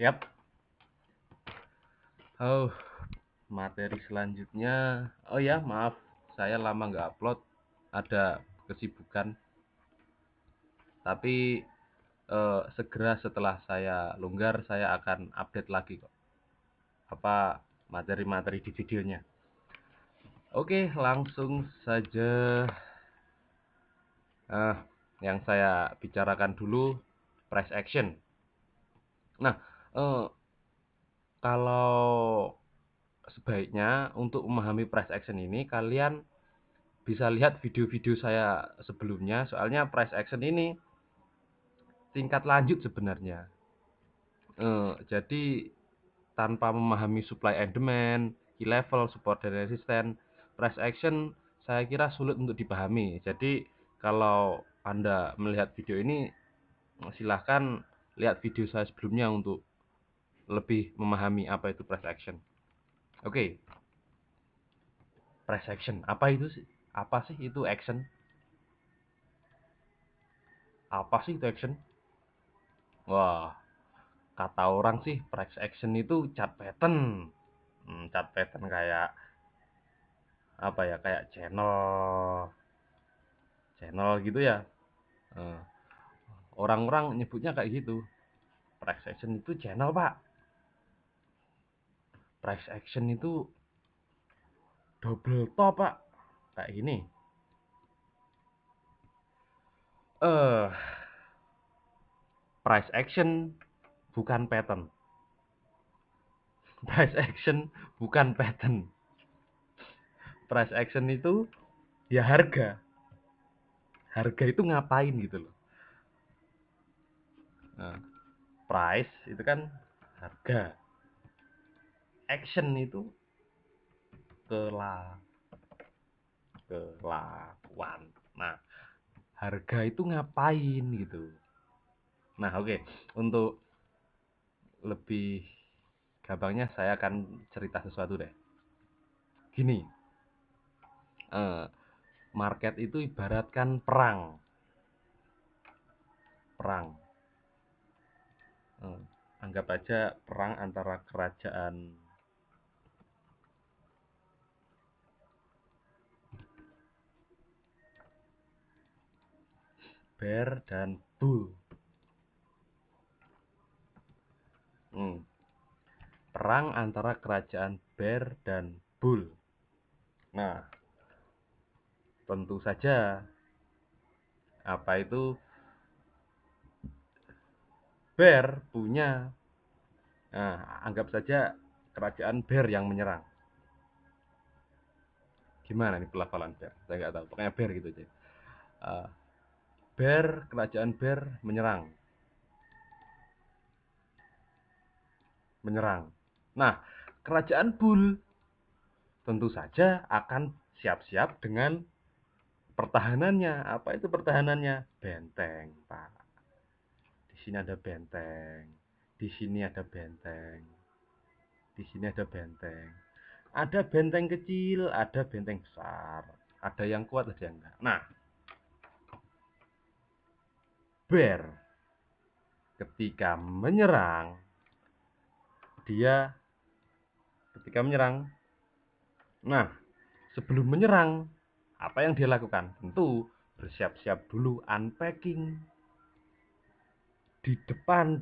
Yap. Oh, materi selanjutnya. Oh ya, maaf, saya lama nggak upload. Ada kesibukan. Tapi segera setelah saya longgar, saya akan update lagi kok. Apa materi-materi di videonya. Oke, langsung saja. Nah, yang saya bicarakan dulu price action. Nah, eh, kalau sebaiknya untuk memahami price action ini kalian bisa lihat video-video saya sebelumnya, soalnya price action ini tingkat lanjut sebenarnya. Jadi tanpa memahami supply and demand, key level, support dan resisten, price action saya kira sulit untuk dipahami. Jadi kalau Anda melihat video ini, silahkan lihat video saya sebelumnya untuk lebih memahami apa itu price action. Oke, price action. Apa itu sih? Apa sih itu action? Apa sih itu action? Wah, kata orang sih price action itu chart pattern. Chart pattern kayak apa ya? Kayak channel, channel gitu ya. Eh, Orang-orang nyebutnya kayak gitu. Price action itu channel, Pak. Price action itu double top, Pak. Kayak gini. Eh, Price action bukan pattern. Price action bukan pattern. Price action itu ya harga. Harga itu ngapain gitu loh. Nah, price itu kan harga. Action itu kela kelakuan. Nah, harga itu ngapain gitu. Nah, oke. Untuk lebih gampangnya saya akan cerita sesuatu deh. Gini, eh, market itu ibaratkan perang. Perang. Eh, Anggap aja perang antara kerajaan Bear dan Bull. Hmm, Perang antara kerajaan Bear dan Bull. Nah, tentu saja apa itu Bear punya. Nah, anggap saja kerajaan Bear yang menyerang. Gimana nih pelafalan Bear? Saya nggak tahu. Pokoknya Bear gitu aja. Uh, Bear, kerajaan Bear menyerang. Menyerang. Nah, kerajaan Bull tentu saja akan siap-siap dengan pertahanannya. Apa itu pertahanannya? Benteng, Pak. Di sini ada benteng. Di sini ada benteng. Di sini ada benteng. Ada benteng kecil, ada benteng besar. Ada yang kuat, ada yang enggak. Nah, bear ketika menyerang, dia ketika menyerang. Nah, sebelum menyerang, apa yang dia lakukan? Tentu bersiap-siap dulu unpacking. Di depan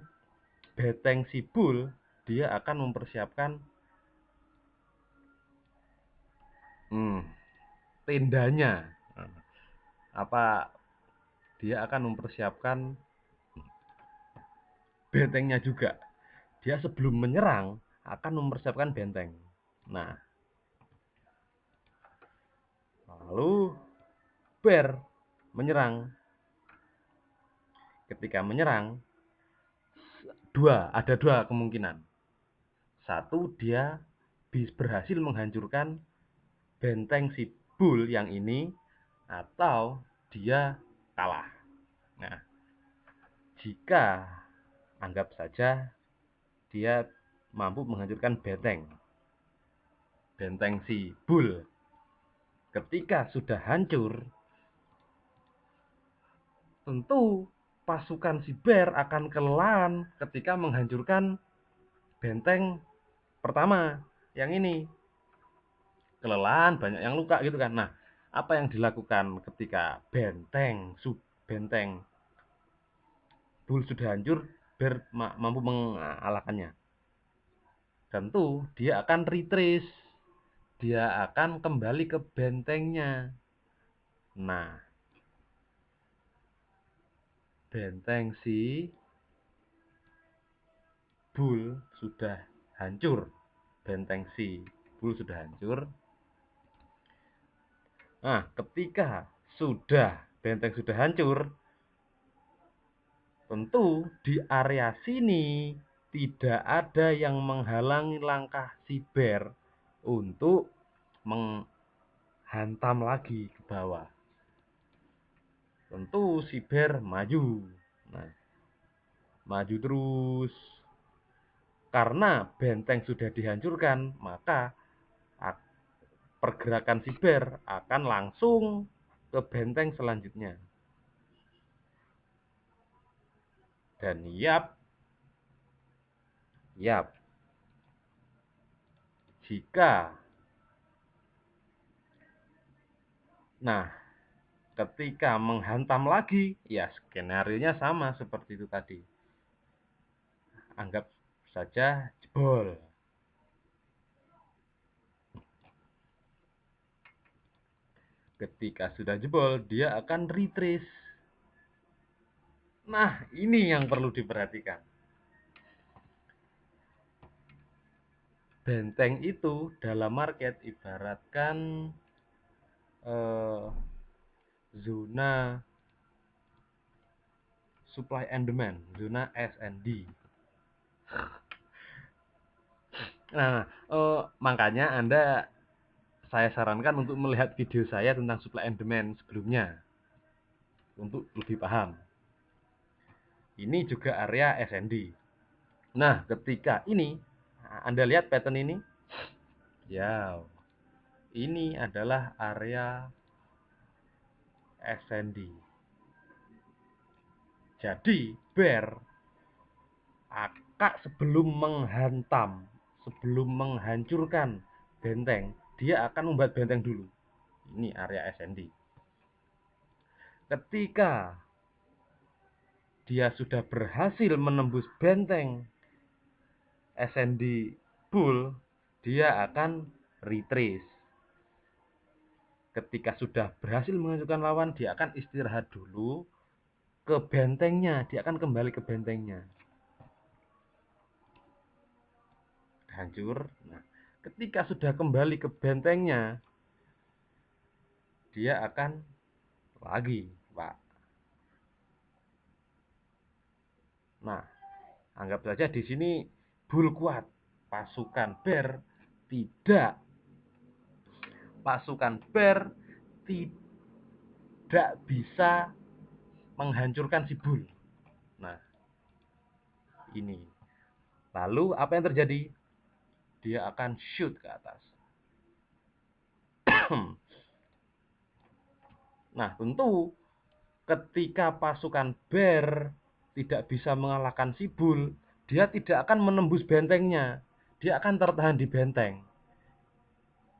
beteng si bull, dia akan mempersiapkan hmm, tendanya. Apa dia akan mempersiapkan bentengnya juga. Dia sebelum menyerang akan mempersiapkan benteng. Nah, lalu bear menyerang. Ketika menyerang, ada dua kemungkinan. Satu, dia berhasil menghancurkan benteng si bull yang ini, atau dia kalah. Nah, jika anggap saja dia mampu menghancurkan benteng si bull, ketika sudah hancur, tentu pasukan si bear akan kelelahan ketika menghancurkan benteng pertama yang ini kelelahan, banyak yang luka gitu kan. Nah, apa yang dilakukan ketika benteng Bull sudah hancur, Bear mampu mengalahkannya? Tentu dia akan retrace, dia akan kembali ke bentengnya. Nah, benteng si Bull sudah hancur. Benteng si Bull sudah hancur. Nah, ketika benteng sudah hancur, tentu di area sini tidak ada yang menghalangi langkah si Bear untuk menghantam lagi ke bawah. Tentu si Bear maju. Nah, maju terus. Karena benteng sudah dihancurkan, maka pergerakan si Bear akan langsung ke benteng selanjutnya. Dan jika ketika menghantam lagi, ya skenario-nya sama seperti itu tadi. Anggap saja jebol. Ketika sudah jebol, dia akan retrace. Nah, ini yang perlu diperhatikan. Benteng itu dalam market ibaratkan zona supply and demand, zona S&D. Nah, makanya saya sarankan untuk melihat video saya tentang supply and demand sebelumnya untuk lebih paham. Ini juga area S&D. Nah, ketika ini Anda lihat pattern ini, ya, ini adalah area S&D. Jadi, Bear sebelum menghancurkan benteng, dia akan membuat benteng dulu. Ini area S&D. Ketika dia sudah berhasil menembus benteng S&D Bull, dia akan retrace. Ketika sudah berhasil menghancurkan lawan, dia akan istirahat dulu ke bentengnya, dia akan kembali ke bentengnya. Hancur. Nah, ketika sudah kembali ke bentengnya, dia akan lagi, Pak. Nah, anggap saja di sini Bull kuat, pasukan Bear tidak. Pasukan Bear tidak bisa menghancurkan si Bull. Nah, ini. Lalu apa yang terjadi? Dia akan shoot ke atas. Nah, tentu ketika pasukan Bear tidak bisa mengalahkan si Bull, dia tidak akan menembus bentengnya. Dia akan tertahan di benteng.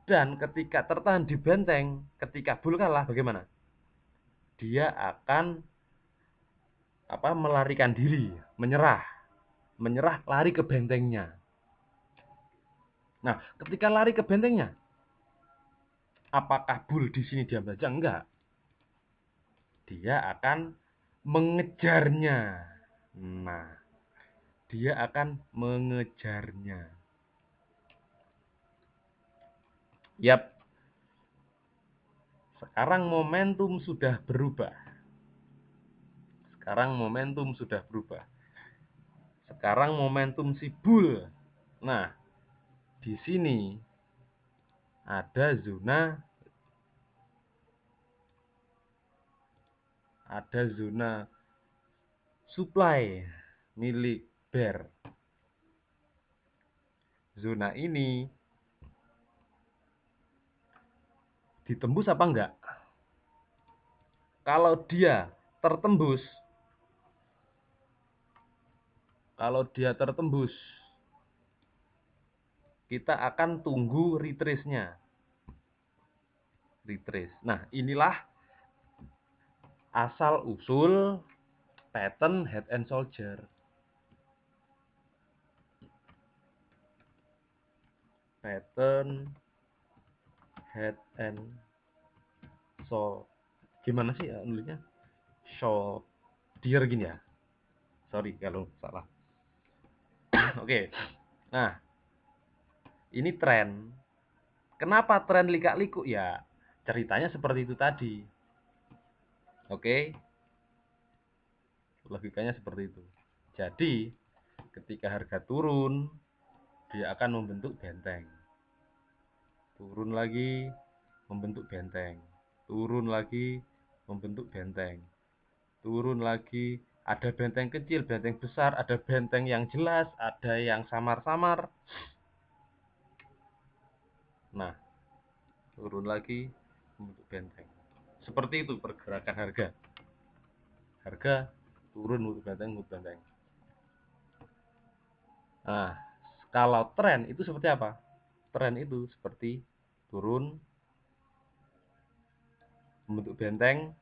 Dan ketika tertahan di benteng, ketika Bull kalah, bagaimana? Dia akan melarikan diri, menyerah, lari ke bentengnya. Nah, ketika lari ke bentengnya, apakah Bull di sini diam saja? Enggak. Dia akan mengejarnya. Nah, dia akan mengejarnya. Yap. Sekarang momentum sudah berubah. Sekarang momentum si Bull. Nah, di sini ada zona supply milik Bear. Zona ini ditembus apa enggak? Kalau dia tertembus, kita akan tunggu retrace-nya. Retrace. Nah, inilah asal usul pattern Head and Shoulder. Pattern Head and Shoulder. Gimana sih ya nulisnya? Shoulder gini ya. Sorry kalau salah. Oke. Nah, ini tren. Kenapa tren likak-liku? Ya, ceritanya seperti itu tadi. Oke. Logikanya seperti itu. Jadi, ketika harga turun, dia akan membentuk benteng. Turun lagi, membentuk benteng. Turun lagi, membentuk benteng. Turun lagi, ada benteng kecil, benteng besar, ada benteng yang jelas, ada yang samar-samar. Nah, turun lagi, membentuk benteng. Seperti itu pergerakan harga. Harga turun, membentuk benteng, membentuk benteng. Nah, kalau tren itu seperti apa? Tren itu seperti turun, membentuk benteng,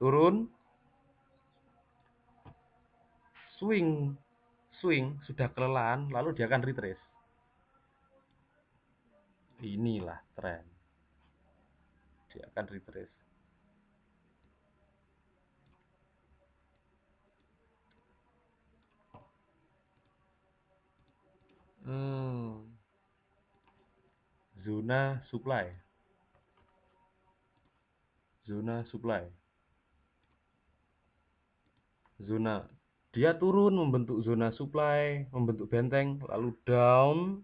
turun, swing, sudah kelelahan, lalu dia akan retrace. Inilah tren. Dia akan retrace. Zona supply. Zona supply. Zona. Dia turun membentuk zona supply, membentuk benteng, lalu down,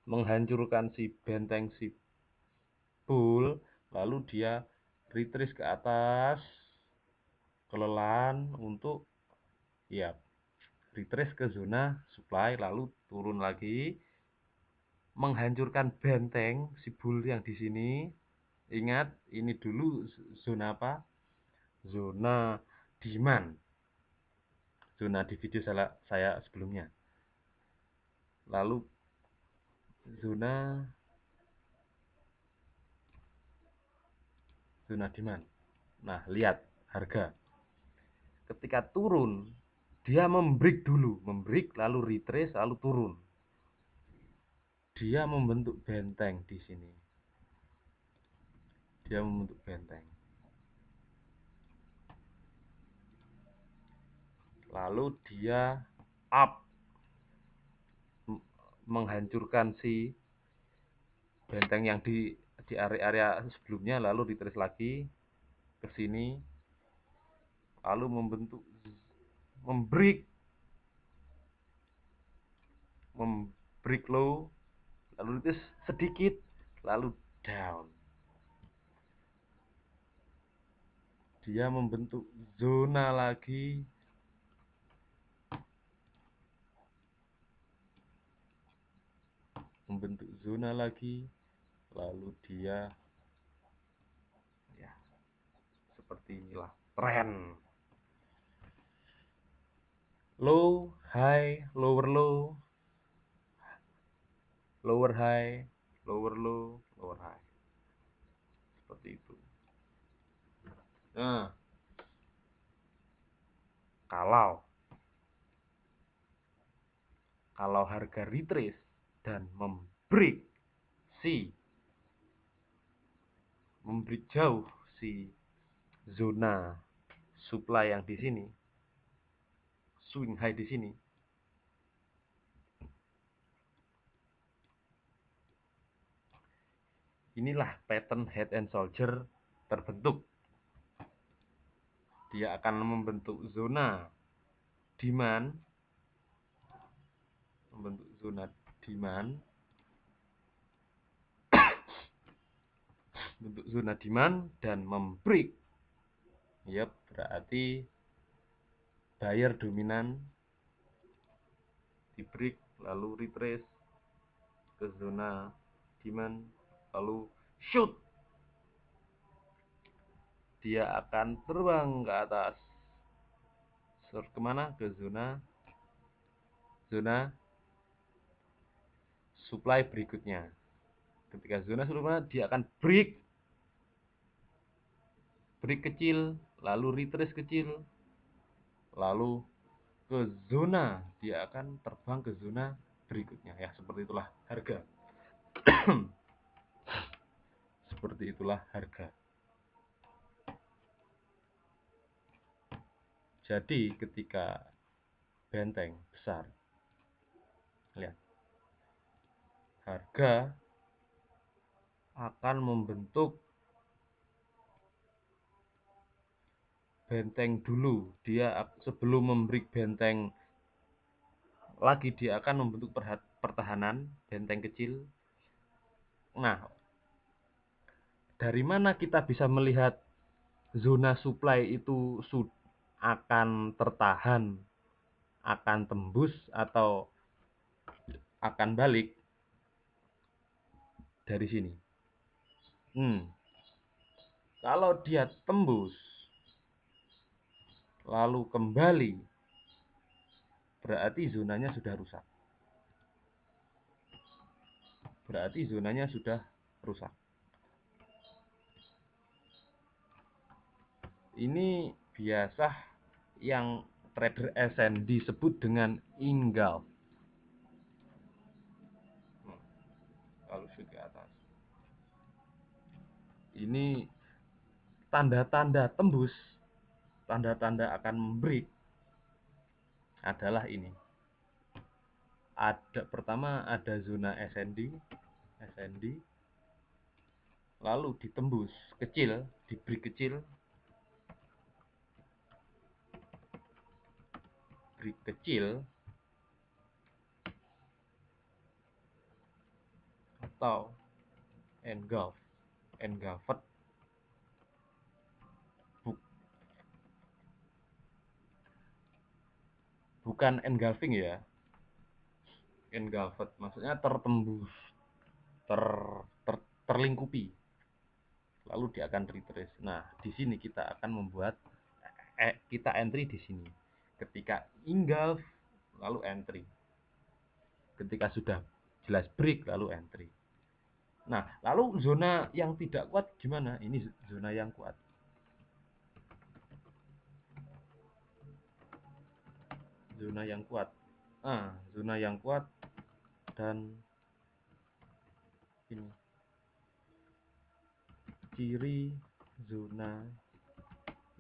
menghancurkan si benteng si bull, lalu dia retrace ke atas, kelelahan untuk ya retrace ke zona supply, lalu turun lagi, menghancurkan benteng si bull yang di sini. Ingat, ini dulu zona apa? Zona demand. Zona di video saya sebelumnya. Lalu zona demand. Nah, lihat harga. Ketika turun, dia membreak dulu, membreak lalu retrace lalu turun. Dia membentuk benteng di sini. Dia membentuk benteng. Lalu dia up, menghancurkan si benteng yang di area sebelumnya, lalu retrace lagi ke sini, lalu membentuk membreak low, lalu retrace sedikit, lalu down. Dia membentuk zona lagi, lalu dia ya seperti inilah tren. Low, high, lower low, lower high, lower low, lower high. Seperti itu. Nah, kalau harga retrace dan membreak jauh si zona supply yang di sini, swing high di sini, inilah pattern Head and Shoulder terbentuk. Dia akan membentuk zona demand, dan membreak. Yap, berarti buyer dominan di break lalu retrace ke zona demand lalu shoot. Dia akan terbang ke atas. Kemana? Ke zona supply berikutnya. Ketika zona supply dia akan break kecil, lalu retrace kecil, lalu ke zona, dia akan terbang ke zona berikutnya. Ya, seperti itulah harga. Seperti itulah harga. Jadi ketika benteng besar, lihat, harga akan membentuk benteng dulu. Dia sebelum memberi benteng lagi, dia akan membentuk pertahanan benteng kecil. Nah, dari mana kita bisa melihat zona supply itu akan tertahan, akan tembus, atau akan balik? Dari sini. Kalau dia tembus lalu kembali, berarti zonanya sudah rusak. Ini biasa yang trader SN disebut dengan engulf. Lalu shoot ke atas. Ini tanda-tanda tembus, tanda-tanda akan membreak adalah ini. Pertama ada zona SND, lalu ditembus kecil, di break kecil, atau engulfed. Bukan engulfing ya, engulfed maksudnya tertembus, terlingkupi, lalu dia akan retrace. Nah, di sini kita akan membuat kita entry di sini. Ketika engulf lalu entry. Ketika sudah jelas break lalu entry. Nah, lalu zona yang tidak kuat gimana? Ini zona yang kuat. Zona yang kuat dan ini ciri zona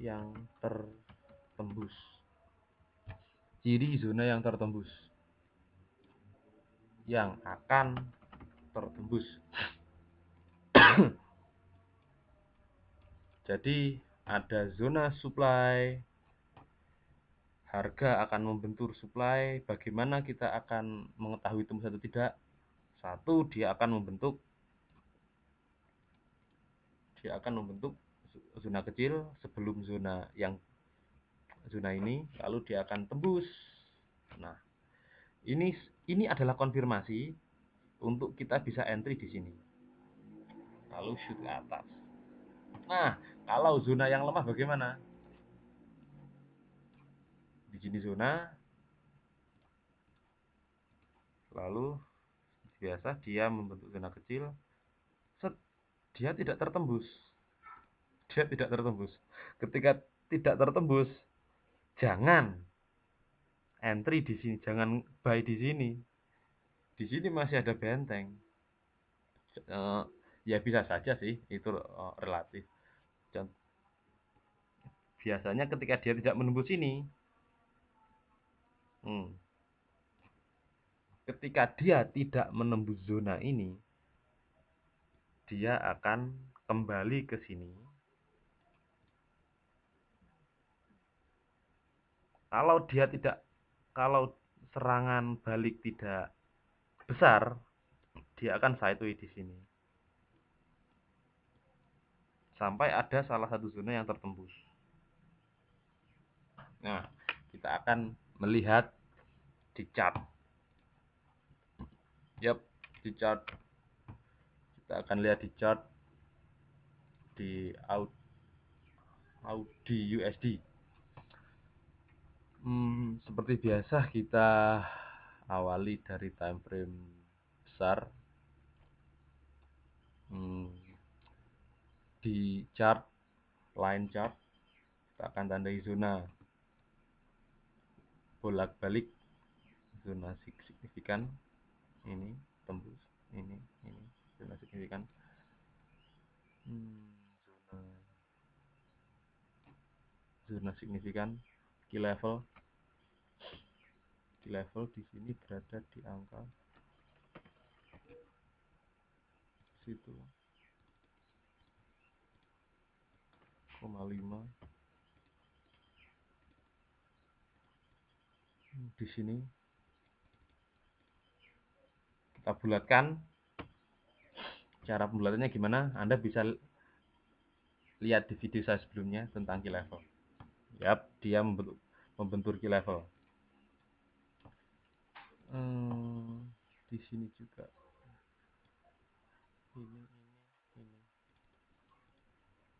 yang tertembus. Yang akan tertembus. Jadi ada zona supply, harga akan membentur supply. Bagaimana kita akan mengetahui tembus atau tidak? Satu, dia akan membentuk zona kecil sebelum zona ini, lalu dia akan tembus. Nah, ini adalah konfirmasi untuk kita bisa entry di sini. Lalu shoot ke atas. Nah, kalau zona yang lemah bagaimana? Di sini zona, lalu biasa dia membentuk zona kecil, dia tidak tertembus. Ketika tidak tertembus, jangan entry di sini, jangan buy di sini. Di sini masih ada benteng. Ya bisa saja sih, itu relatif. Biasanya ketika dia tidak menembus ini, ketika dia tidak menembus zona ini, dia akan kembali ke sini. Kalau serangan balik tidak besar, dia akan sideways di sini. Sampai ada salah satu zona yang tertembus. Nah, kita akan melihat di chart. Di chart. Kita akan lihat di chart di Audi USD. Seperti biasa kita awali dari time frame besar. Di chart, line chart, kita akan tandai zona bolak-balik, zona signifikan, ini tembus, ini zona signifikan. Zona signifikan, key level di sini berada di angka situ 0,5. Di sini kita bulatkan. Cara pembulatannya gimana? Anda bisa lihat di video saya sebelumnya tentang key level. Yap, dia membentur key level. Di sini juga. Ini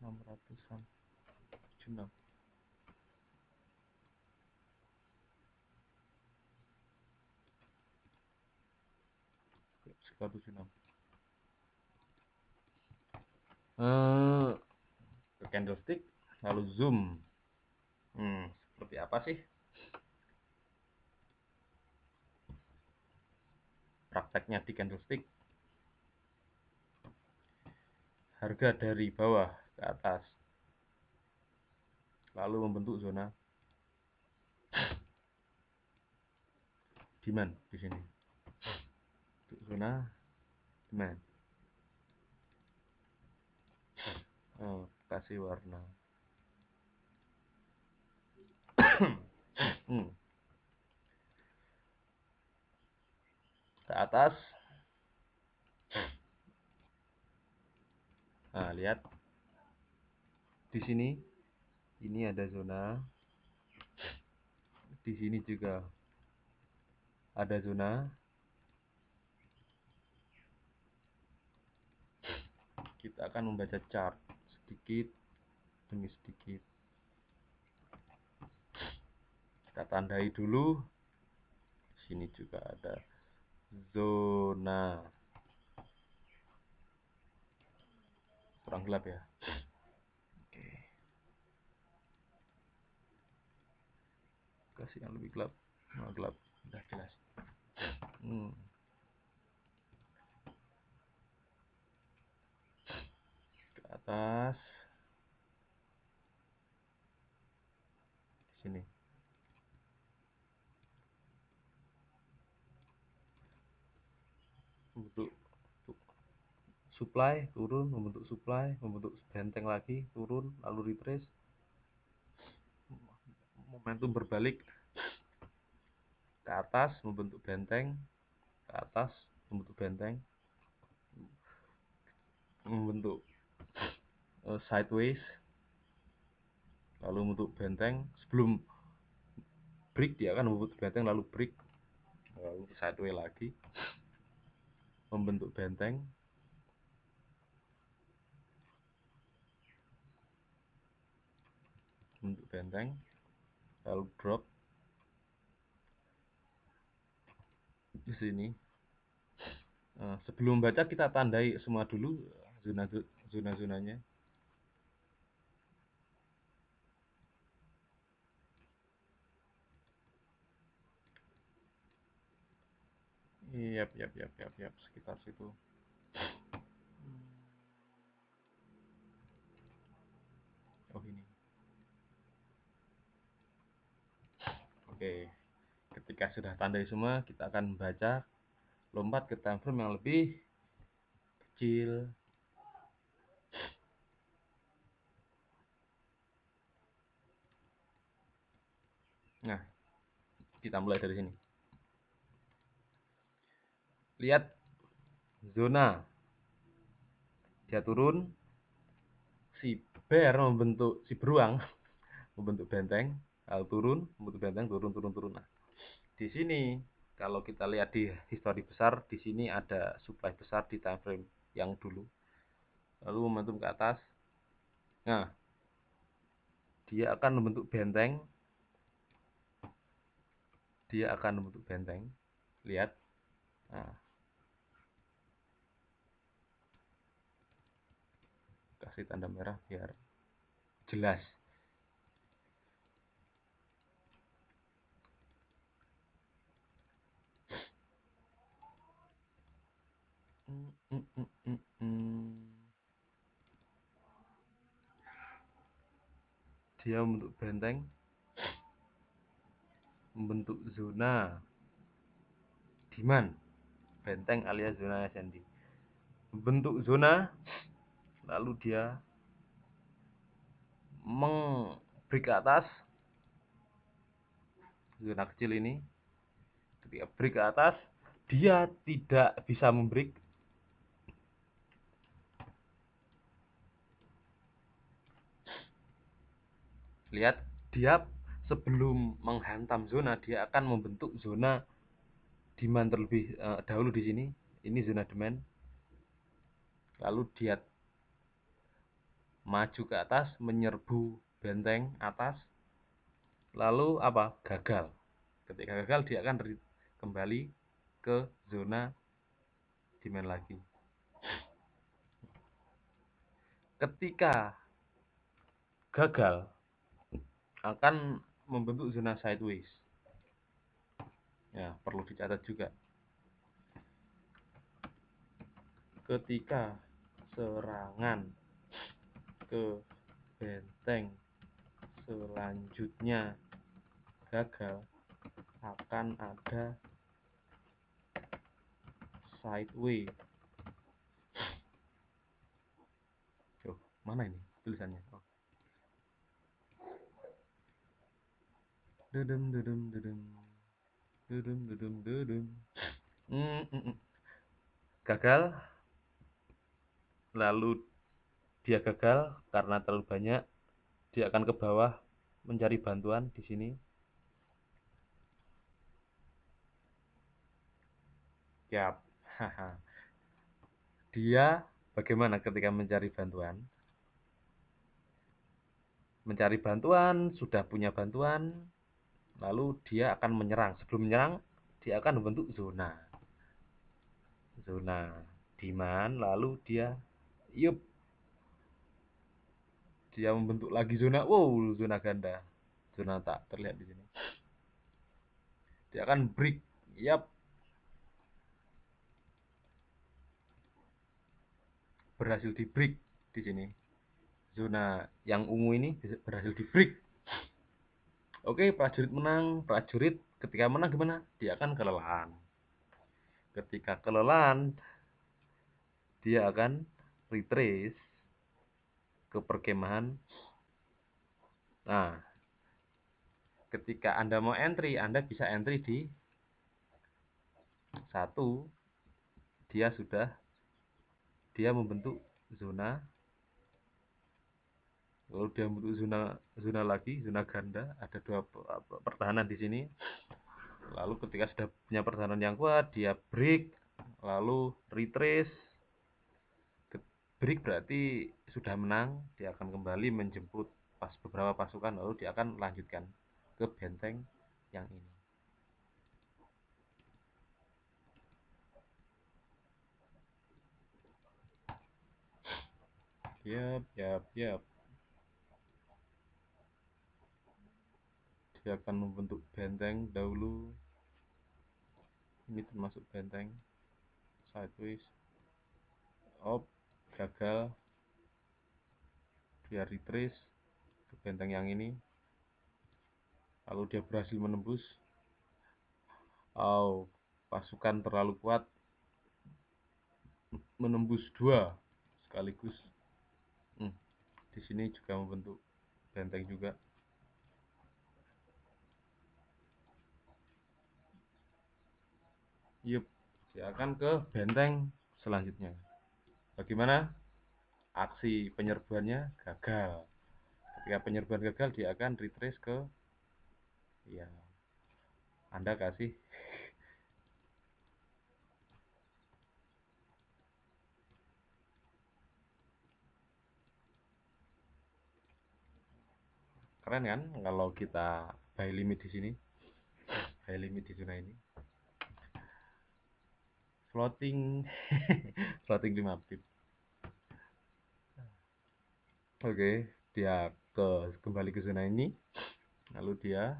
600-an. 76. Sekitar 76. Ke candlestick, lalu zoom. Seperti apa sih prakteknya di candlestick? Harga dari bawah ke atas, lalu membentuk zona demand di sini. Zona demand. Kasih warna. Ke atas. Nah, lihat di sini, ini ada zona. Di sini juga ada zona. Kita akan membaca chart sedikit demi sedikit. Kita tandai dulu. Di sini juga ada zona. Kurang gelap ya. Oke. Kasih yang lebih gelap. Gelap, udah jelas. Ke atas. Di sini. Membentuk supply, turun, membentuk supply, membentuk benteng lagi, turun, lalu retrace. Momentum berbalik ke atas, membentuk benteng, ke atas, membentuk benteng, membentuk sideways, lalu membentuk benteng. Sebelum break dia akan membentuk benteng, lalu break, lalu sideways lagi, membentuk benteng, membentuk benteng, lalu drop di sini. Sebelum baca kita tandai semua dulu zona-zonanya. Yap, sekitar situ. Oh, ini. Oke. Ketika sudah tandai semua, kita akan membaca, lompat ke time frame yang lebih kecil. Nah, kita mulai dari sini. Lihat zona. Dia turun, si beruang membentuk benteng, lalu turun, membentuk benteng, turun. Nah, di sini kalau kita lihat di histori besar, di sini ada supply besar di time frame yang dulu. Lalu momentum ke atas. Nah, dia akan membentuk benteng. Lihat. Nah, kasih tanda merah biar jelas. Dia membentuk benteng, membentuk zona demand, benteng alias zona SND. Membentuk zona, lalu dia break ke atas, zona kecil ini. Ketika break ke atas, dia tidak bisa membreak. Lihat, dia sebelum menghantam zona, dia akan membentuk zona demand terlebih dahulu di sini. Ini zona demand. Lalu dia maju ke atas, menyerbu benteng atas. Lalu apa? Gagal. Ketika gagal, dia akan kembali ke zona demand lagi. Ketika gagal, akan membentuk zona sideways. Ya, perlu dicatat juga. Ketika serangan ke benteng selanjutnya gagal, akan ada sideways. Oh, mana ini tulisannya? Oh. Dedem dedem dedem. Dedem dedem dedem. Gagal, lalu dia gagal karena terlalu banyak, dia akan ke bawah mencari bantuan di sini. Yap. Dia bagaimana ketika mencari bantuan? Mencari bantuan, sudah punya bantuan, lalu dia akan menyerang. Sebelum menyerang, dia akan membentuk zona. Zona demand, lalu dia dia membentuk lagi zona, zona ganda. Zona tak terlihat di sini. Dia akan break. Berhasil di break di sini. Zona yang ungu ini berhasil di break. Oke, prajurit menang. Prajurit ketika menang gimana? Dia akan kelelahan. Ketika kelelahan, dia akan retrace ke perkemahan. Nah, ketika Anda mau entry, Anda bisa entry di 1. Dia membentuk zona. Lalu dia membentuk zona lagi, zona ganda. Ada 2 pertahanan di sini. Lalu ketika sudah punya pertahanan yang kuat, dia break, lalu retrace. Break berarti sudah menang, dia akan kembali menjemput beberapa pasukan, lalu dia akan lanjutkan ke benteng yang ini. Yap. Dia akan membentuk benteng dahulu. Ini termasuk benteng sideways. Gagal. Dia retrace ke benteng yang ini. Lalu dia berhasil menembus. Pasukan terlalu kuat, menembus 2 sekaligus. Di sini juga membentuk benteng juga. Dia akan ke benteng selanjutnya. Bagaimana? Aksi penyerbuannya gagal. Ketika penyerbuan gagal, dia akan retrace ke Anda kasih keren kan kalau kita buy limit di sini, buy limit di zona ini. Floating floating 5 pip. Oke, dia kembali ke zona ini, lalu dia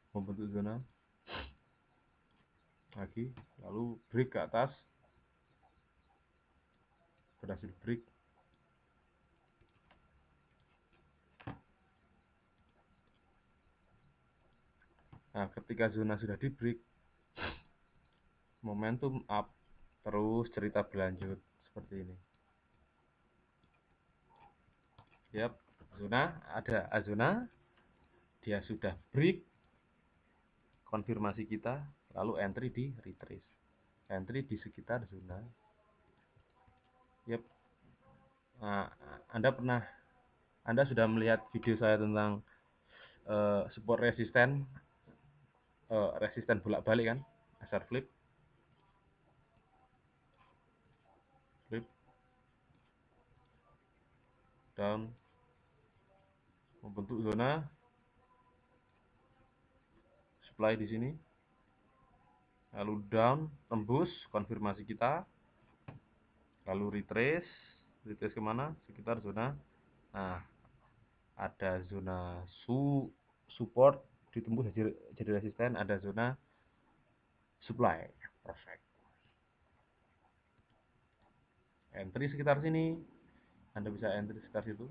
membentuk zona lagi, lalu break ke atas, berhasil break. Nah, ketika zona sudah di break, momentum up, terus cerita berlanjut seperti ini. Yap, zona ada zona, dia sudah break, konfirmasi kita, lalu entry di retrace, entry di sekitar zona. Yap. Nah, Anda sudah melihat video saya tentang support resisten bolak-balik kan, SR flip, down, membentuk zona supply di sini, lalu down, tembus, konfirmasi kita, lalu retrace kemana? Sekitar zona. Nah, ada zona support ditembus jadi resisten, ada zona supply, perfect. Entry sekitar sini, Anda bisa entry sekitar situ,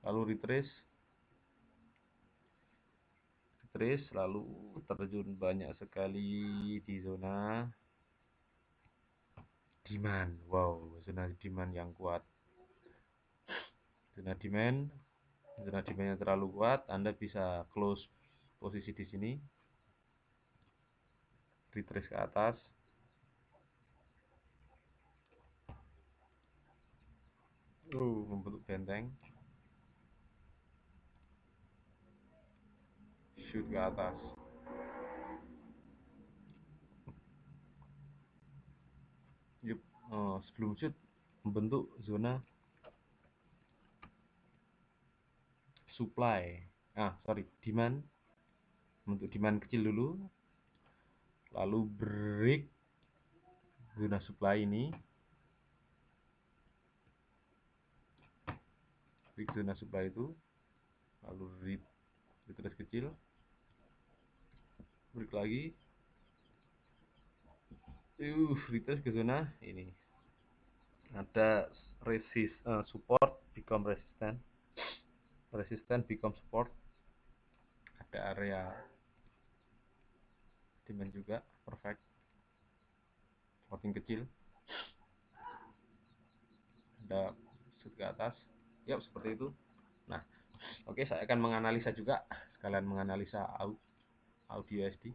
lalu retrace, lalu terjun banyak sekali di zona demand. Wow, zona demand yang kuat. Zona demandnya terlalu kuat, Anda bisa close posisi di sini, retrace ke atas, membentuk benteng, shoot ke atas. Yep. Sebelum shoot membentuk zona supply, demand, membentuk demand kecil dulu, lalu break zona supply ini, break zona supply itu, lalu retrace kecil, break lagi, retrace ke zona ini, ada support become resistant become support, ada area demand juga, perfect, supporting kecil, ada shoot ke atas, yuk seperti itu. Nah, oke, saya akan menganalisa juga, sekalian menganalisa audio SD.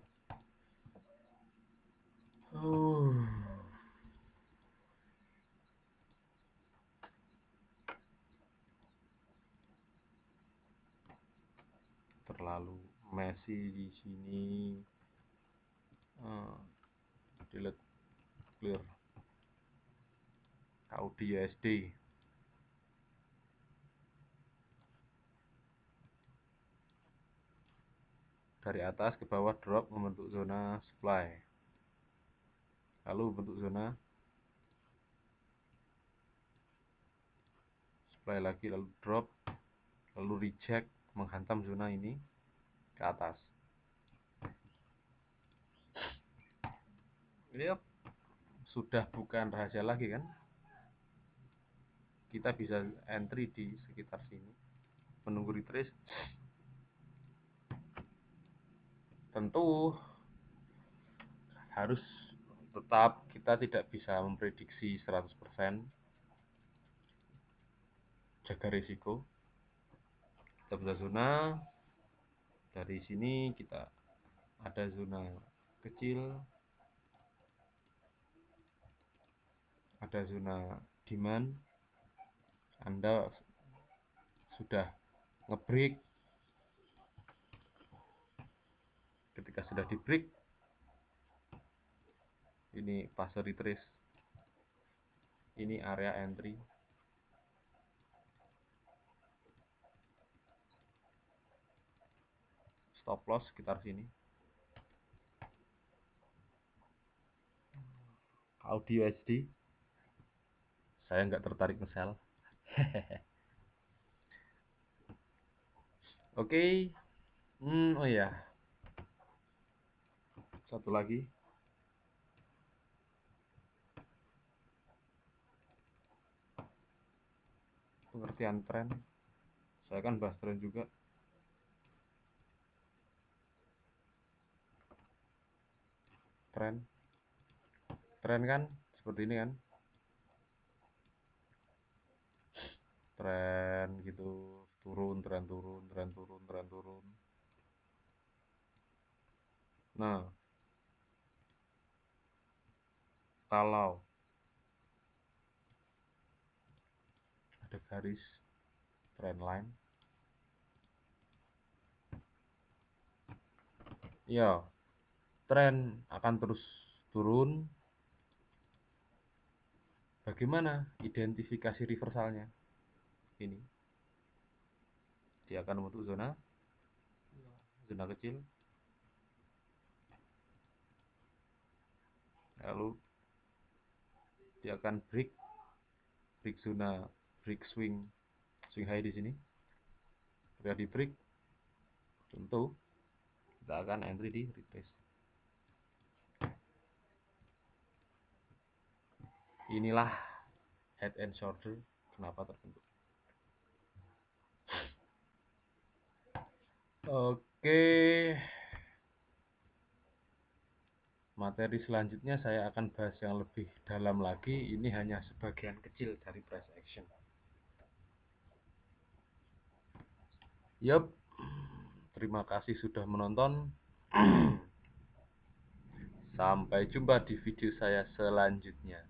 Terlalu messy di sini. Delete, clear audio SD. Dari atas ke bawah drop membentuk zona supply, lalu membentuk zona supply lagi, lalu drop, lalu reject, menghantam zona ini ke atas. Yep. Sudah bukan rahasia lagi kan, kita bisa entry di sekitar sini, menunggu retrace. Tentu harus tetap, kita tidak bisa memprediksi 100%, jaga risiko. Kita bisa zona dari sini, kita ada zona kecil, ada zona demand, Anda sudah ngebreak, ketika sudah di break, ini fase retrace, ini area entry, stop loss sekitar sini, audio HD. Saya nggak tertarik nge-sell. Oke. Oh iya, satu lagi. Pengertian tren. Saya kan bahas tren juga. Tren. Tren kan seperti ini kan. Tren gitu, turun, tren turun, tren turun, tren turun. Nah, kalau ada garis trend line, ya tren akan terus turun. Bagaimana identifikasi reversalnya? Ini dia akan membentuk zona zona kecil, lalu dia akan break zona, break swing high di sini. Ketika di break, tentu kita akan entry di retrace. Inilah head and shoulder kenapa terbentuk. Oke, materi selanjutnya saya akan bahas yang lebih dalam lagi. Ini hanya sebagian kecil dari price action. Yup, terima kasih sudah menonton. Sampai jumpa di video saya selanjutnya.